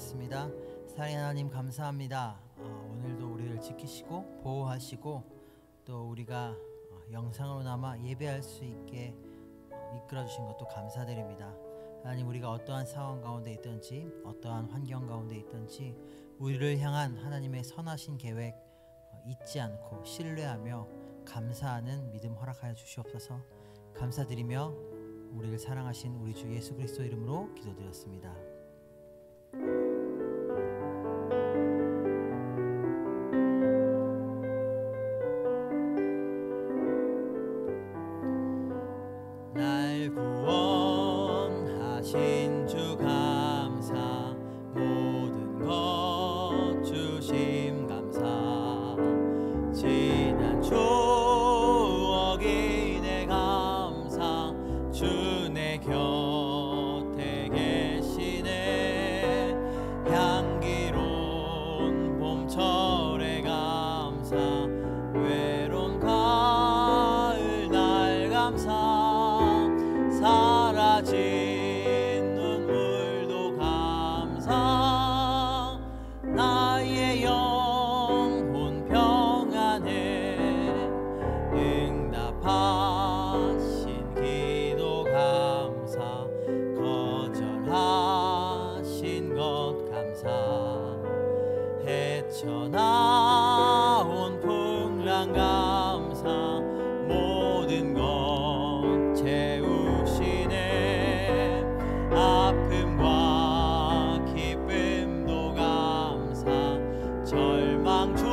기도하겠습니다. 사랑하는 하나님 감사합니다. 오늘도 우리를 지키시고 보호하시고 또 우리가 영상으로나마 예배할 수 있게 이끌어 주신 것도 감사드립니다. 하나님, 우리가 어떠한 상황 가운데 있든지 어떠한 환경 가운데 있든지 우리를 향한 하나님의 선하신 계획 잊지 않고 신뢰하며 감사하는 믿음 허락하여 주시옵소서. 감사드리며 우리를 사랑하신 우리 주 예수 그리스도 이름으로 기도드렸습니다. 날 구원하신 주 감사, 모든 것 주심 감사, 지난 추억이 내 감사, 주 내 곁에 계시네. 향기로운 봄철의 감사, 외로운 가을 날 감사, 사라진 눈물도 감사, 나의 영혼 평안에 응답하신 기도 감사, 거절하신 것 감사, 헤쳐나온 풍랑 감사, 모든 것 채우시네. 아픔과 기쁨도 감사, 절망 중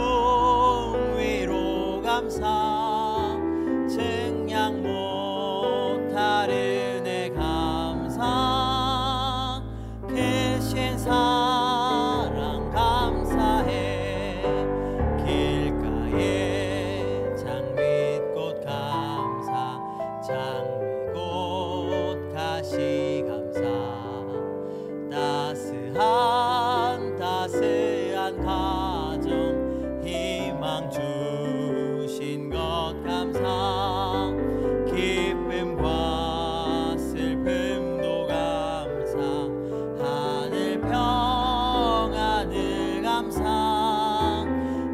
위로 감사, 증량 못할 은혜 감사, 크신 사랑 감사해. 길가에 장미꽃 감사, 장미꽃 가시 감사, 따스한 가정 희망 주신 것 감사, 기쁨과 슬픔도 감사, 하늘 평안을 감사,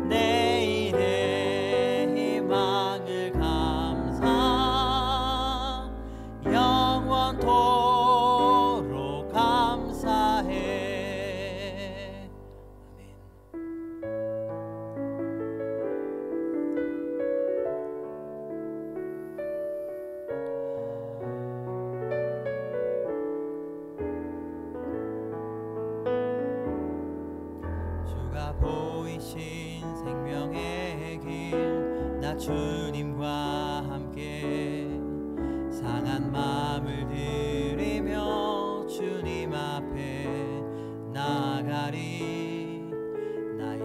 내일의 희망을 감사, 영원토록 감사해. 주가 보이신 생명의 길, 나 주님과 함께 상한 마음을 들이며 주님 앞에 나가리. 나의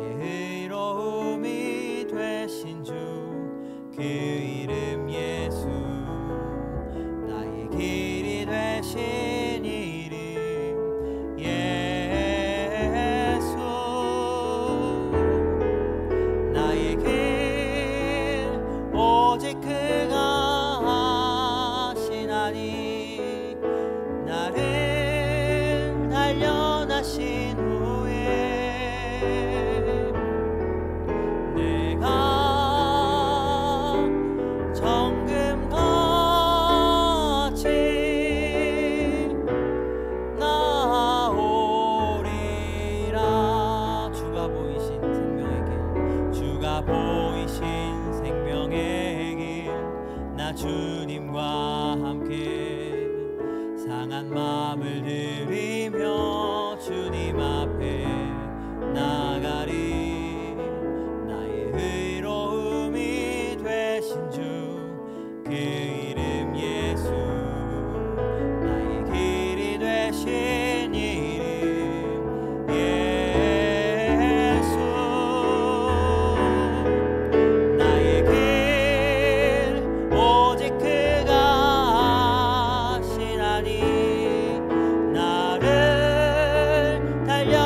의로움이 되신 주, 그 이름 예수, 나의 길이 되신 이름 예수, 나의 길 오직 그가 하시나니, 나를 단련하신 후에 내가 정금같이 나오리라. 주가 보이신 생명의 길, 주가 보이신 생명의 길, 나 주님과 함께 상한 마음을 들이며 주님 앞에 나가리. 나의 의로움이 되신 주, 그 이름 예수, 나의 길이 되신 이름 예수, 나의 길 오직 그가 하시나니, 나를 달려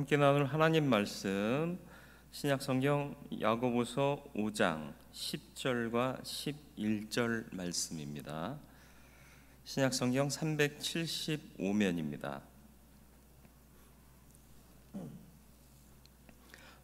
함께 나눌 하나님 말씀 신약성경 야고보서 5장 10절과 11절 말씀입니다. 신약성경 375면입니다.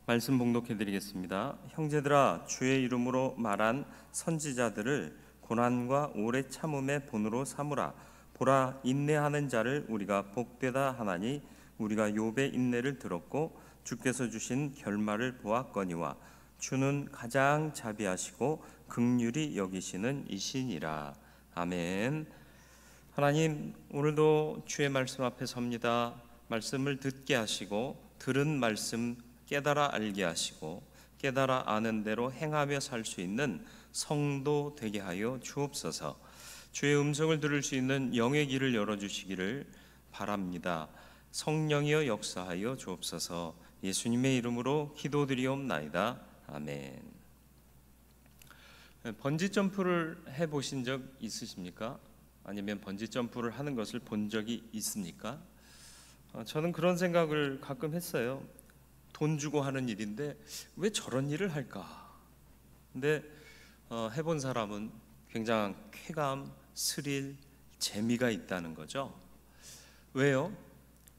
말씀 봉독해 드리겠습니다. 형제들아, 주의 이름으로 말한 선지자들을 고난과 오래 참음의 본으로 삼으라. 보라, 인내하는 자를 우리가 복되다 하나니 우리가 욥의 인내를 들었고 주께서 주신 결말을 보았거니와 주는 가장 자비하시고 긍휼히 여기시는 이시니라. 아멘. 하나님, 오늘도 주의 말씀 앞에 섭니다. 말씀을 듣게 하시고 들은 말씀 깨달아 알게 하시고 깨달아 아는 대로 행하며 살 수 있는 성도 되게 하여 주옵소서. 주의 음성을 들을 수 있는 영의 길을 열어주시기를 바랍니다. 성령이여 역사하여 주옵소서. 예수님의 이름으로 기도드리옵나이다. 아멘. 번지점프를 해보신 적 있으십니까? 아니면 번지점프를 하는 것을 본 적이 있습니까? 저는 그런 생각을 가끔 했어요. 돈 주고 하는 일인데 왜 저런 일을 할까? 근데 해본 사람은 굉장한 쾌감, 스릴, 재미가 있다는 거죠. 왜요?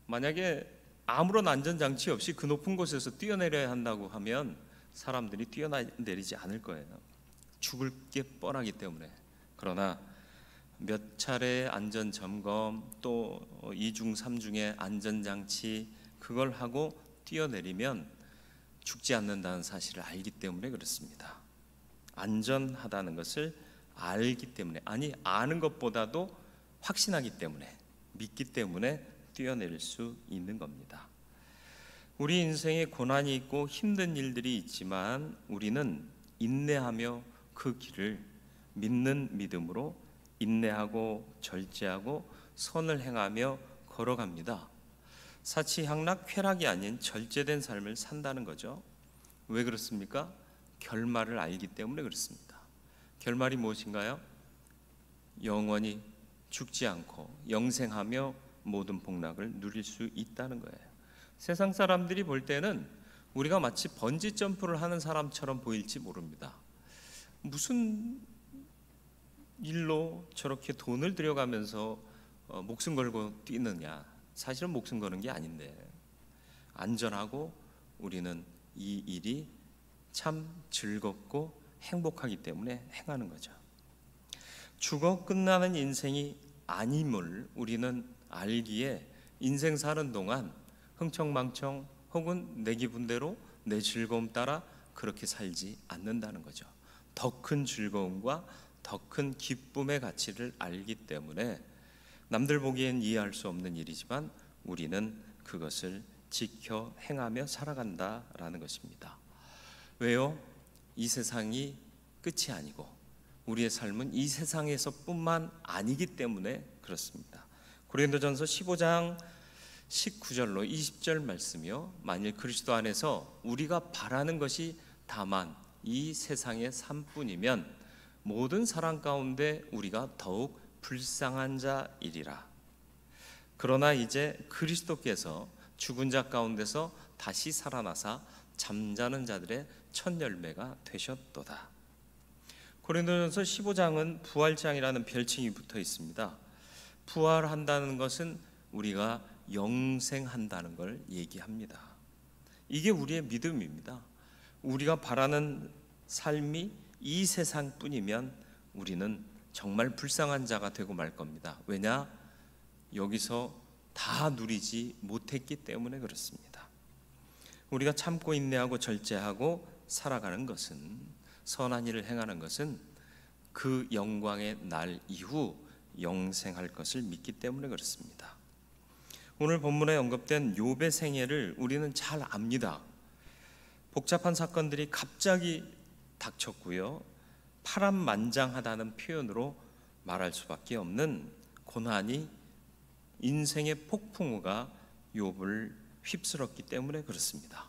만약에 아무런 안전장치 없이 그 높은 곳에서 뛰어내려야 한다고 하면 사람들이 뛰어내리지 않을 거예요. 죽을 게 뻔하기 때문에. 그러나 몇 차례 안전점검, 또 2중, 3중의 안전장치, 그걸 하고 뛰어내리면 죽지 않는다는 사실을 알기 때문에 그렇습니다. 안전하다는 것을 알기 때문에, 아니 아는 것보다도 확신하기 때문에, 믿기 때문에 뛰어내릴 수 있는 겁니다. 우리 인생에 고난이 있고 힘든 일들이 있지만 우리는 인내하며 그 길을 믿는 믿음으로 인내하고 절제하고 선을 행하며 걸어갑니다. 사치향락 쾌락이 아닌 절제된 삶을 산다는 거죠. 왜 그렇습니까? 결말을 알기 때문에 그렇습니다. 결말이 무엇인가요? 영원히 죽지 않고 영생하며 모든 복락을 누릴 수 있다는 거예요. 세상 사람들이 볼 때는 우리가 마치 번지 점프를 하는 사람처럼 보일지 모릅니다. 무슨 일로 저렇게 돈을 들여가면서 목숨 걸고 뛰느냐? 사실은 목숨 거는 게 아닌데, 안전하고 우리는 이 일이 참 즐겁고 행복하기 때문에 행하는 거죠. 죽어 끝나는 인생이 아님을 우리는 알기에 인생 사는 동안 흥청망청 혹은 내 기분대로 내 즐거움 따라 그렇게 살지 않는다는 거죠. 더 큰 즐거움과 더 큰 기쁨의 가치를 알기 때문에 남들 보기엔 이해할 수 없는 일이지만 우리는 그것을 지켜 행하며 살아간다라는 것입니다. 왜요? 이 세상이 끝이 아니고 우리의 삶은 이 세상에서뿐만 아니기 때문에 그렇습니다. 고린도전서 15장 19절로 20절 말씀이요, 만일 그리스도 안에서 우리가 바라는 것이 다만 이 세상의 삶뿐이면 모든 사람 가운데 우리가 더욱 불쌍한 자이리라. 그러나 이제 그리스도께서 죽은 자 가운데서 다시 살아나사 잠자는 자들의 첫 열매가 되셨도다. 고린도전서 15장은 부활장이라는 별칭이 붙어 있습니다. 부활한다는 것은 우리가 영생한다는 걸 얘기합니다. 이게 우리의 믿음입니다. 우리가 바라는 삶이 이 세상뿐이면 우리는 정말 불쌍한 자가 되고 말 겁니다. 왜냐? 여기서 다 누리지 못했기 때문에 그렇습니다. 우리가 참고 인내하고 절제하고 살아가는 것은, 선한 일을 행하는 것은 그 영광의 날 이후 영생할 것을 믿기 때문에 그렇습니다. 오늘 본문에 언급된 욥의 생애를 우리는 잘 압니다. 복잡한 사건들이 갑자기 닥쳤고요, 파란만장하다는 표현으로 말할 수밖에 없는 고난이, 인생의 폭풍우가 욥을 휩쓸었기 때문에 그렇습니다.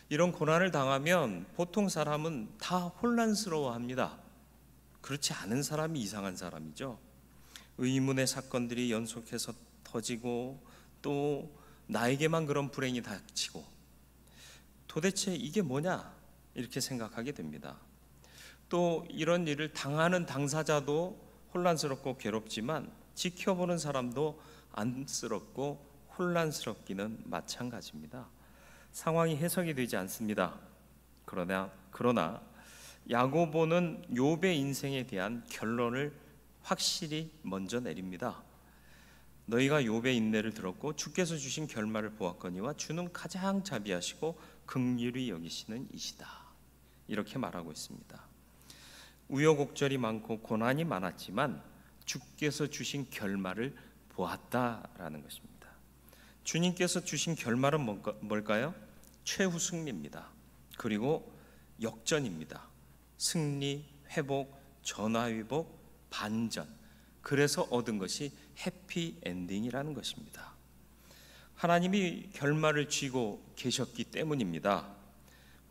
이런 고난을 당하면 보통 사람은 다 혼란스러워합니다. 그렇지 않은 사람이 이상한 사람이죠. 의문의 사건들이 연속해서 터지고 또 나에게만 그런 불행이 닥치고 도대체 이게 뭐냐 이렇게 생각하게 됩니다. 또 이런 일을 당하는 당사자도 혼란스럽고 괴롭지만 지켜보는 사람도 안쓰럽고 혼란스럽기는 마찬가지입니다. 상황이 해석이 되지 않습니다. 그러나 야고보는 욥의 인생에 대한 결론을 확실히 먼저 내립니다. 너희가 욥의 인내를 들었고 주께서 주신 결말을 보았거니와 주는 가장 자비하시고 긍휼히 여기시는 이시다. 이렇게 말하고 있습니다. 우여곡절이 많고 고난이 많았지만 주께서 주신 결말을 보았다라는 것입니다. 주님께서 주신 결말은 뭘까요? 최후 승리입니다. 그리고 역전입니다. 승리, 회복, 전화위복, 반전. 그래서 얻은 것이 해피엔딩이라는 것입니다. 하나님이 결말을 쥐고 계셨기 때문입니다.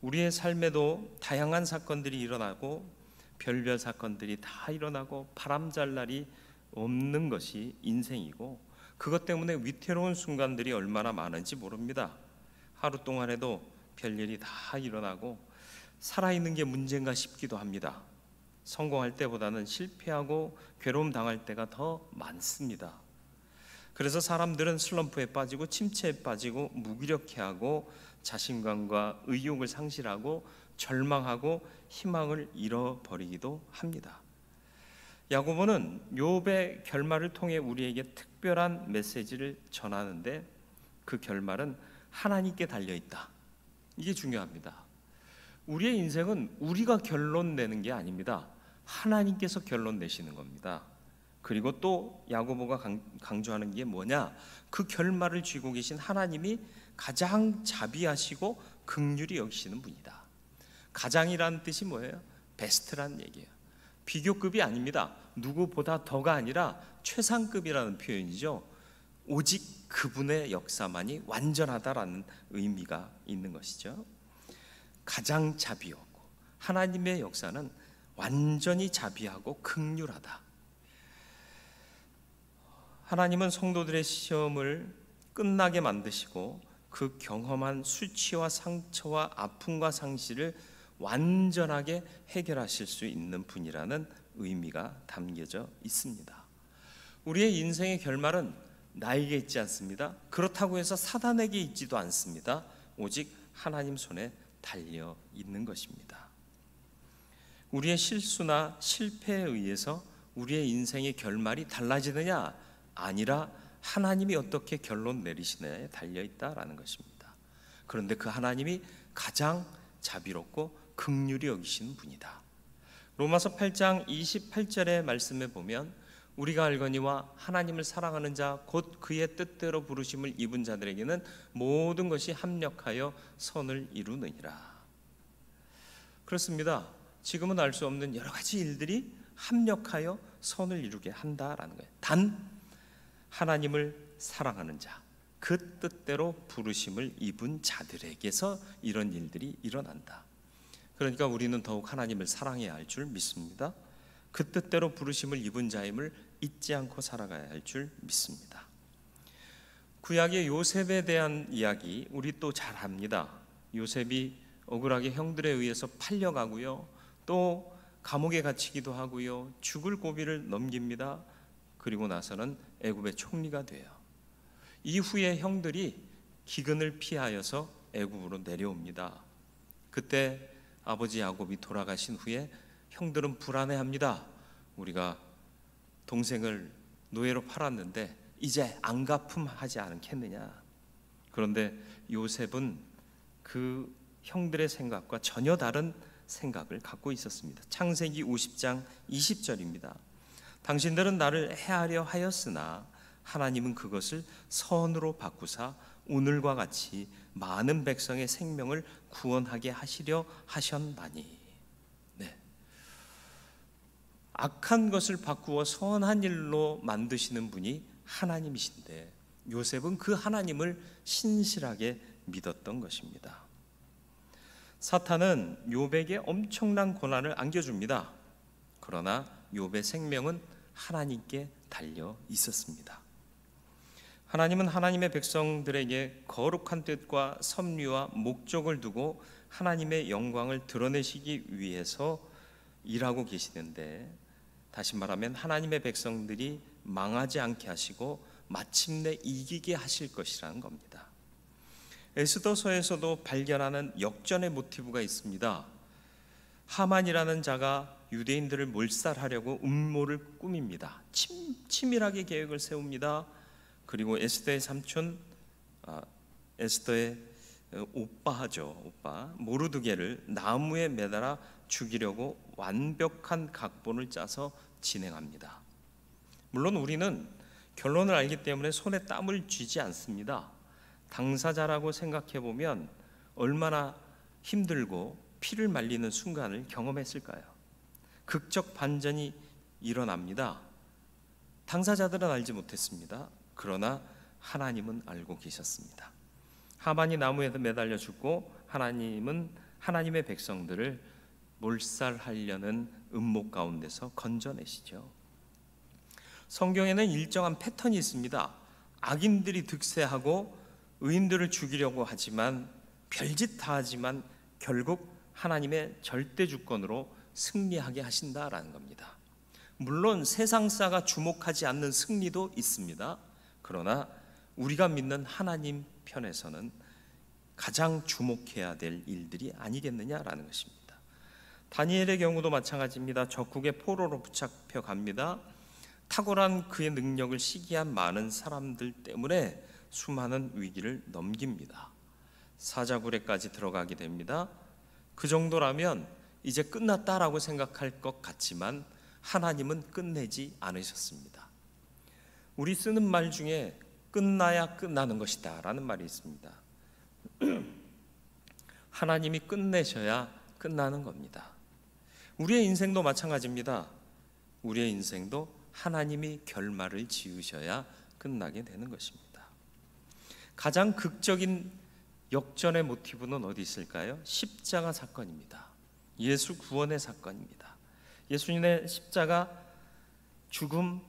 우리의 삶에도 다양한 사건들이 일어나고 별별 사건들이 다 일어나고 바람잘 날이 없는 것이 인생이고 그것 때문에 위태로운 순간들이 얼마나 많은지 모릅니다. 하루 동안에도 별일이 다 일어나고 살아있는 게 문제인가 싶기도 합니다. 성공할 때보다는 실패하고 괴로움 당할 때가 더 많습니다. 그래서 사람들은 슬럼프에 빠지고 침체에 빠지고 무기력해하고 자신감과 의욕을 상실하고 절망하고 희망을 잃어버리기도 합니다. 야고보는 욥의 결말을 통해 우리에게 특별한 메시지를 전하는데 그 결말은 하나님께 달려있다. 이게 중요합니다. 우리의 인생은 우리가 결론 내는 게 아닙니다. 하나님께서 결론 내시는 겁니다. 그리고 또 야고보가 강조하는 게 뭐냐? 그 결말을 쥐고 계신 하나님이 가장 자비하시고 긍휼히 여기시는 분이다. 가장이라는 뜻이 뭐예요? 베스트라는 얘기예요. 비교급이 아닙니다. 누구보다 더가 아니라 최상급이라는 표현이죠. 오직 그분의 역사만이 완전하다라는 의미가 있는 것이죠. 가장 자비하고 하나님의 역사는 완전히 자비하고 긍휼하다. 하나님은 성도들의 시험을 끝나게 만드시고 그 경험한 수치와 상처와 아픔과 상실을 완전하게 해결하실 수 있는 분이라는 의미가 담겨져 있습니다. 우리의 인생의 결말은 나에게 있지 않습니다. 그렇다고 해서 사단에게 있지도 않습니다. 오직 하나님 손에 달려 있는 것입니다. 우리의 실수나 실패에 의해서 우리의 인생의 결말이 달라지느냐? 아니라 하나님이 어떻게 결론 내리시느냐에 달려있다라는 것입니다. 그런데 그 하나님이 가장 자비롭고 긍휼히 여기시는 분이다. 로마서 8장 28절의 말씀에 보면 우리가 알거니와 하나님을 사랑하는 자 곧 그의 뜻대로 부르심을 입은 자들에게는 모든 것이 합력하여 선을 이루느니라. 그렇습니다. 지금은 알 수 없는 여러 가지 일들이 합력하여 선을 이루게 한다라는 거예요. 단 하나님을 사랑하는 자, 그 뜻대로 부르심을 입은 자들에게서 이런 일들이 일어난다. 그러니까 우리는 더욱 하나님을 사랑해야 할 줄 믿습니다. 그 뜻대로 부르심을 입은 자임을 잊지 않고 살아가야 할 줄 믿습니다. 구약의 요셉에 대한 이야기 우리 또 잘 압니다. 요셉이 억울하게 형들에 의해서 팔려가고요, 또 감옥에 갇히기도 하고요, 죽을 고비를 넘깁니다. 그리고 나서는 애굽의 총리가 돼요. 이후에 형들이 기근을 피하여서 애굽으로 내려옵니다. 그때 아버지 야곱이 돌아가신 후에 형들은 불안해합니다. 우리가 동생을 노예로 팔았는데 이제 안 갚음하지 않겠느냐. 그런데 요셉은 그 형들의 생각과 전혀 다른 생각을 갖고 있었습니다. 창세기 50장 20절입니다. 당신들은 나를 해하려 하였으나 하나님은 그것을 선으로 바꾸사 오늘과 같이 많은 백성의 생명을 구원하게 하시려 하셨나니. 네. 악한 것을 바꾸어 선한 일로 만드시는 분이 하나님이신데 요셉은 그 하나님을 신실하게 믿었던 것입니다. 사탄은 욥에게 엄청난 고난을 안겨줍니다. 그러나 욥의 생명은 하나님께 달려 있었습니다. 하나님은 하나님의 백성들에게 거룩한 뜻과 섭리와 목적을 두고 하나님의 영광을 드러내시기 위해서 일하고 계시는데, 다시 말하면 하나님의 백성들이 망하지 않게 하시고 마침내 이기게 하실 것이라는 겁니다. 에스더서에서도 발견하는 역전의 모티브가 있습니다. 하만이라는 자가 유대인들을 몰살하려고 음모를 꾸밉니다. 치밀하게 계획을 세웁니다. 그리고 에스더의 삼촌, 에스더의 오빠 모르드게를 나무에 매달아 죽이려고 완벽한 각본을 짜서 진행합니다. 물론 우리는 결론을 알기 때문에 손에 땀을 쥐지 않습니다. 당사자라고 생각해 보면 얼마나 힘들고 피를 말리는 순간을 경험했을까요? 극적 반전이 일어납니다. 당사자들은 알지 못했습니다. 그러나 하나님은 알고 계셨습니다. 하만이 나무에서 매달려 죽고 하나님은 하나님의 백성들을 몰살하려는 음모 가운데서 건져내시죠. 성경에는 일정한 패턴이 있습니다. 악인들이 득세하고 의인들을 죽이려고 하지만 별짓 다 하지만 결국 하나님의 절대 주권으로 승리하게 하신다라는 겁니다. 물론 세상사가 주목하지 않는 승리도 있습니다. 그러나 우리가 믿는 하나님 편에서는 가장 주목해야 될 일들이 아니겠느냐라는 것입니다. 다니엘의 경우도 마찬가지입니다. 적국의 포로로 붙잡혀 갑니다. 탁월한 그의 능력을 시기한 많은 사람들 때문에 수많은 위기를 넘깁니다. 사자굴에까지 들어가게 됩니다. 그 정도라면 이제 끝났다라고 생각할 것 같지만 하나님은 끝내지 않으셨습니다. 우리 쓰는 말 중에 끝나야 끝나는 것이다 라는 말이 있습니다. 하나님이 끝내셔야 끝나는 겁니다. 우리의 인생도 마찬가지입니다. 우리의 인생도 하나님이 결말을 지으셔야 끝나게 되는 것입니다. 가장 극적인 역전의 모티브는 어디 있을까요? 십자가 사건입니다. 예수 구원의 사건입니다. 예수님의 십자가 죽음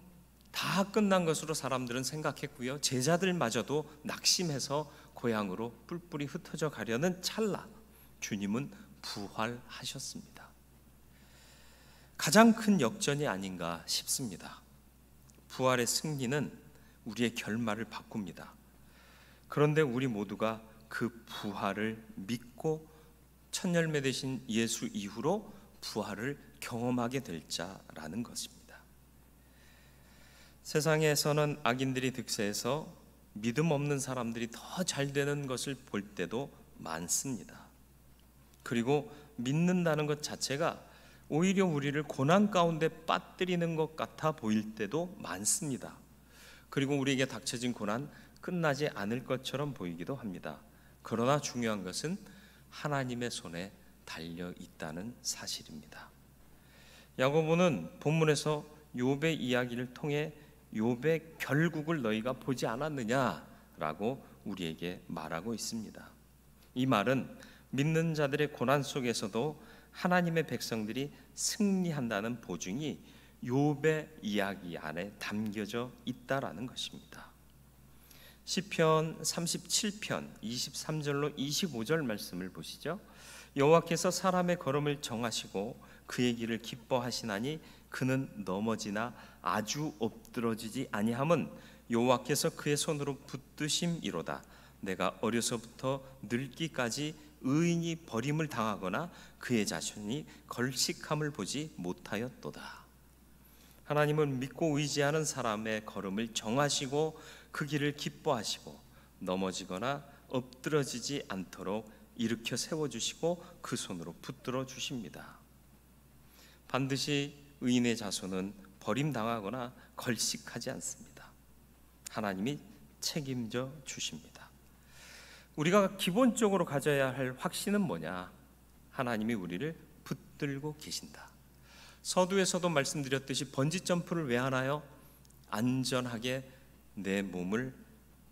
다 끝난 것으로 사람들은 생각했고요. 제자들마저도 낙심해서 고향으로 뿔뿔이 흩어져 가려는 찰나 주님은 부활하셨습니다. 가장 큰 역전이 아닌가 싶습니다. 부활의 승리는 우리의 결말을 바꿉니다. 그런데 우리 모두가 그 부활을 믿고 첫 열매 되신 예수 이후로 부활을 경험하게 될 자라는 것입니다. 세상에서는 악인들이 득세해서 믿음 없는 사람들이 더 잘 되는 것을 볼 때도 많습니다. 그리고 믿는다는 것 자체가 오히려 우리를 고난 가운데 빠뜨리는 것 같아 보일 때도 많습니다. 그리고 우리에게 닥쳐진 고난 끝나지 않을 것처럼 보이기도 합니다. 그러나 중요한 것은 하나님의 손에 달려 있다는 사실입니다. 야고보는 본문에서 욥의 이야기를 통해 욥의 결국을 너희가 보지 않았느냐라고 우리에게 말하고 있습니다. 이 말은 믿는 자들의 고난 속에서도 하나님의 백성들이 승리한다는 보증이 욥의 이야기 안에 담겨져 있다라는 것입니다. 시편 37편 23절로 25절 말씀을 보시죠. 여호와께서 사람의 걸음을 정하시고 그의 길을 기뻐하시나니 그는 넘어지나 아주 엎드러지지 아니함은 여호와께서 그의 손으로 붙드심이로다. 내가 어려서부터 늙기까지 의인이 버림을 당하거나 그의 자손이 걸식함을 보지 못하였도다. 하나님은 믿고 의지하는 사람의 걸음을 정하시고 그 길을 기뻐하시고 넘어지거나 엎드러지지 않도록 일으켜 세워주시고 그 손으로 붙들어 주십니다. 반드시 의인의 자손은 버림당하거나 걸식하지 않습니다. 하나님이 책임져 주십니다. 우리가 기본적으로 가져야 할 확신은 뭐냐? 하나님이 우리를 붙들고 계신다. 서두에서도 말씀드렸듯이 번지점프를 왜 하나요? 안전하게 내 몸을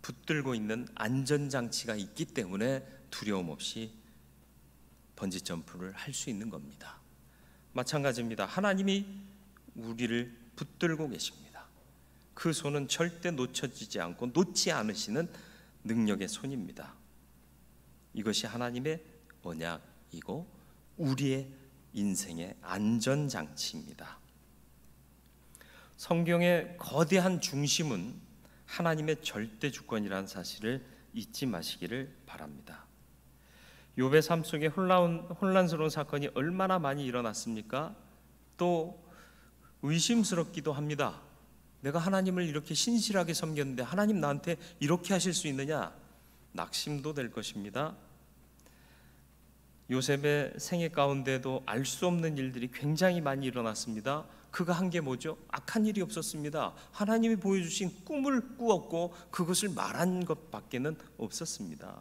붙들고 있는 안전장치가 있기 때문에 두려움 없이 번지점프를 할 수 있는 겁니다. 마찬가지입니다. 하나님이 우리를 붙들고 계십니다. 그 손은 절대 놓쳐지지 않고 놓지 않으시는 능력의 손입니다. 이것이 하나님의 언약이고 우리의 인생의 안전장치입니다. 성경의 거대한 중심은 하나님의 절대 주권이라는 사실을 잊지 마시기를 바랍니다. 욥의 삶 속에 혼란스러운 사건이 얼마나 많이 일어났습니까? 또 의심스럽기도 합니다. 내가 하나님을 이렇게 신실하게 섬겼는데 하나님 나한테 이렇게 하실 수 있느냐? 낙심도 될 것입니다. 요셉의 생애 가운데도 알 수 없는 일들이 굉장히 많이 일어났습니다. 그가 한 게 뭐죠? 악한 일이 없었습니다. 하나님이 보여주신 꿈을 꾸었고 그것을 말한 것밖에는 없었습니다.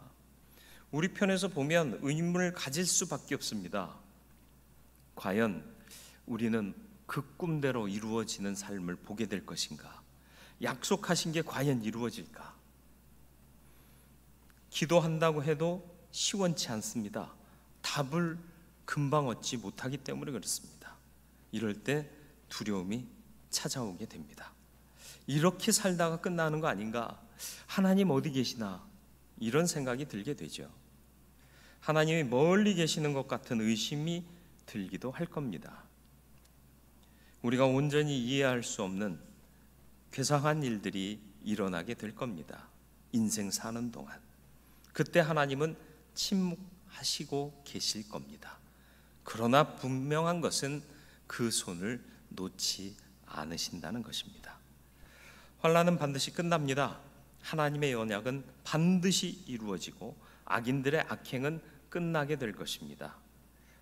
우리 편에서 보면 의문을 가질 수밖에 없습니다. 과연 우리는 그 꿈대로 이루어지는 삶을 보게 될 것인가? 약속하신 게 과연 이루어질까? 기도한다고 해도 시원치 않습니다. 답을 금방 얻지 못하기 때문에 그렇습니다. 이럴 때 두려움이 찾아오게 됩니다. 이렇게 살다가 끝나는 거 아닌가? 하나님 어디 계시나? 이런 생각이 들게 되죠. 하나님이 멀리 계시는 것 같은 의심이 들기도 할 겁니다. 우리가 온전히 이해할 수 없는 괴상한 일들이 일어나게 될 겁니다. 인생 사는 동안. 그때 하나님은 침묵하시고 계실 겁니다. 그러나 분명한 것은 그 손을 놓지 않으신다는 것입니다. 환난은 반드시 끝납니다. 하나님의 언약은 반드시 이루어지고 악인들의 악행은 끝나게 될 것입니다.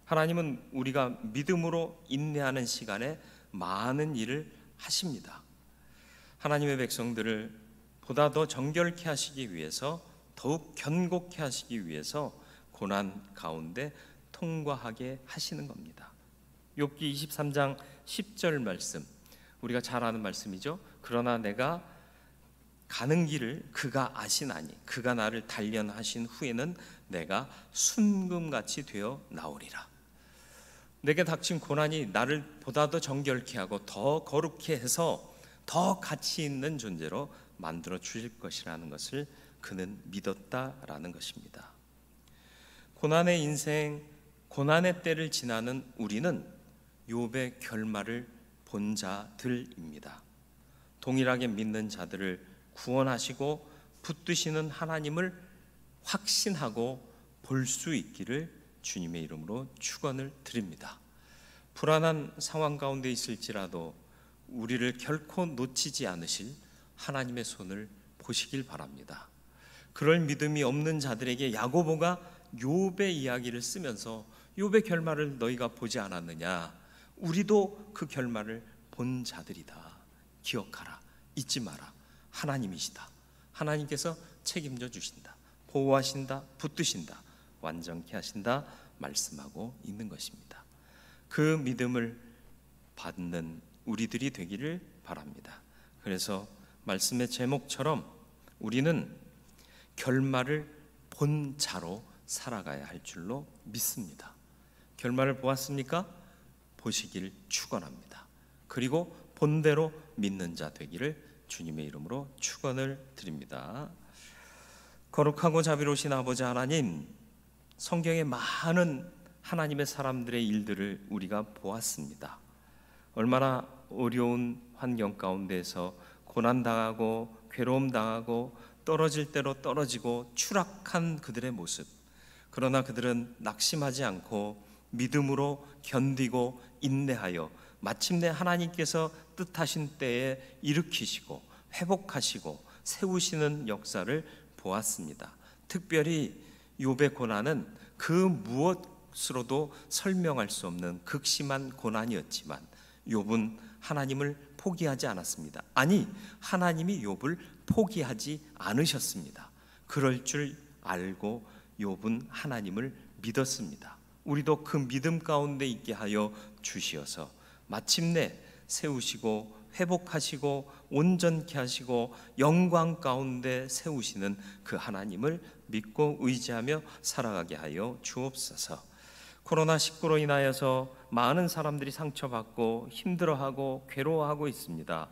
하나님은 우리가 믿음으로 인내하는 시간에 많은 일을 하십니다. 하나님의 백성들을 보다 더 정결케 하시기 위해서, 더욱 견고케 하시기 위해서 고난 가운데 통과하게 하시는 겁니다. 욥기 23장 10절 말씀, 우리가 잘 아는 말씀이죠. 그러나 내가 가는 길을 그가 아시나니 그가 나를 단련하신 후에는 내가 순금같이 되어 나오리라. 내게 닥친 고난이 나를 보다 더 정결케 하고 더 거룩케 해서 더 가치 있는 존재로 만들어 주실 것이라는 것을 그는 믿었다라는 것입니다. 고난의 인생, 고난의 때를 지나는 우리는 욥의 결말을 본 자들입니다. 동일하게 믿는 자들을 구원하시고 붙드시는 하나님을 확신하고 볼 수 있기를 주님의 이름으로 축원을 드립니다. 불안한 상황 가운데 있을지라도 우리를 결코 놓치지 않으실 하나님의 손을 보시길 바랍니다. 그럴 믿음이 없는 자들에게 야고보가 욥의 이야기를 쓰면서 욥의 결말을 너희가 보지 않았느냐? 우리도 그 결말을 본 자들이다. 기억하라. 잊지 마라. 하나님이시다. 하나님께서 책임져 주신다. 보호하신다. 붙드신다. 완전케 하신다. 말씀하고 있는 것입니다. 그 믿음을 받는 우리들이 되기를 바랍니다. 그래서 말씀의 제목처럼 우리는 결말을 본 자로 살아가야 할 줄로 믿습니다. 결말을 보았습니까? 보시길 축원합니다. 그리고 본대로 믿는 자 되기를 주님의 이름으로 축원을 드립니다. 거룩하고 자비로우신 아버지 하나님, 성경에 많은 하나님의 사람들의 일들을 우리가 보았습니다. 얼마나 어려운 환경 가운데서 고난당하고 괴로움당하고 떨어질 대로 떨어지고 추락한 그들의 모습, 그러나 그들은 낙심하지 않고 믿음으로 견디고 인내하여 마침내 하나님께서 뜻하신 때에 일으키시고 회복하시고 세우시는 역사를 보았습니다. 특별히 욥의 고난은 그 무엇으로도 설명할 수 없는 극심한 고난이었지만 욥은 하나님을 포기하지 않았습니다. 아니, 하나님이 욥을 포기하지 않으셨습니다. 그럴 줄 알고 욥은 하나님을 믿었습니다. 우리도 그 믿음 가운데 있게 하여 주시어서 마침내 세우시고 회복하시고 온전케 하시고 영광 가운데 세우시는 그 하나님을 믿고 의지하며 살아가게 하여 주옵소서. 코로나19로 인하여서 많은 사람들이 상처받고 힘들어하고 괴로워하고 있습니다.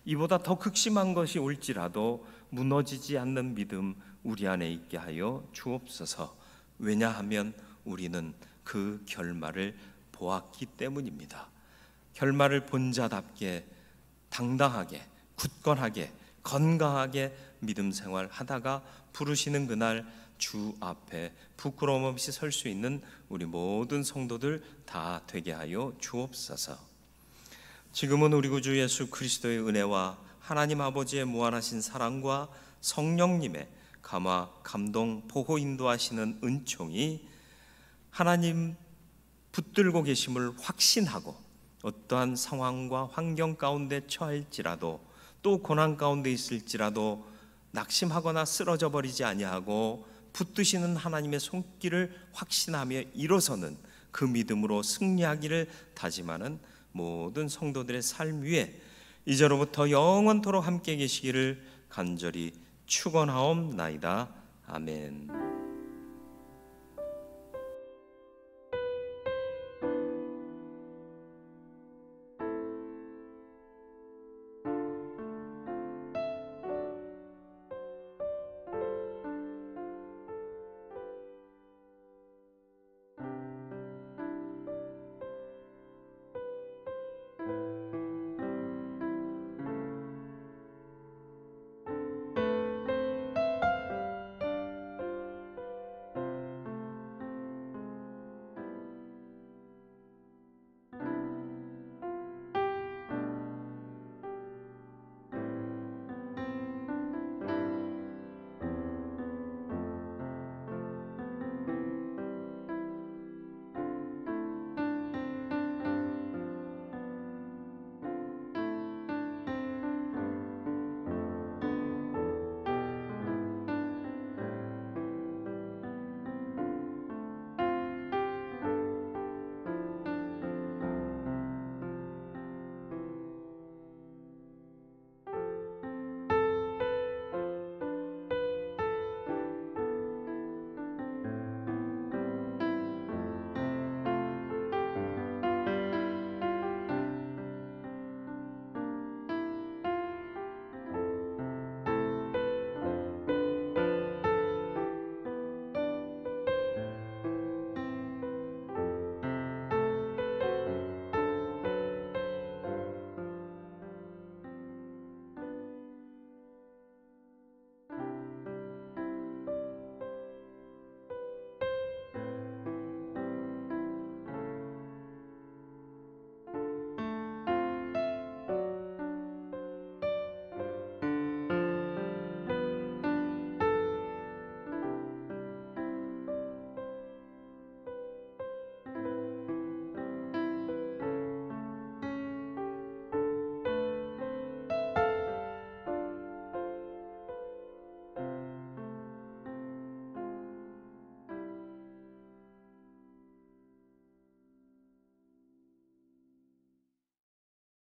이보다 더 극심한 것이 올지라도 무너지지 않는 믿음 우리 안에 있게 하여 주옵소서. 왜냐하면 우리는 그 결말을 보았기 때문입니다. 결말을 본 자답게 당당하게, 굳건하게, 건강하게 믿음 생활 하다가 부르시는 그날 주 앞에 부끄러움 없이 설 수 있는 우리 모든 성도들 다 되게 하여 주옵소서. 지금은 우리 구주 예수 그리스도의 은혜와 하나님 아버지의 무한하신 사랑과 성령님의 감화, 감동, 보호, 인도하시는 은총이 하나님 붙들고 계심을 확신하고 어떠한 상황과 환경 가운데 처할지라도 또 고난 가운데 있을지라도 낙심하거나 쓰러져 버리지 아니하고 붙드시는 하나님의 손길을 확신하며 일어서는 그 믿음으로 승리하기를 다짐하는 모든 성도들의 삶 위에 이제로부터 영원토록 함께 계시기를 간절히 축원하옵나이다. 아멘.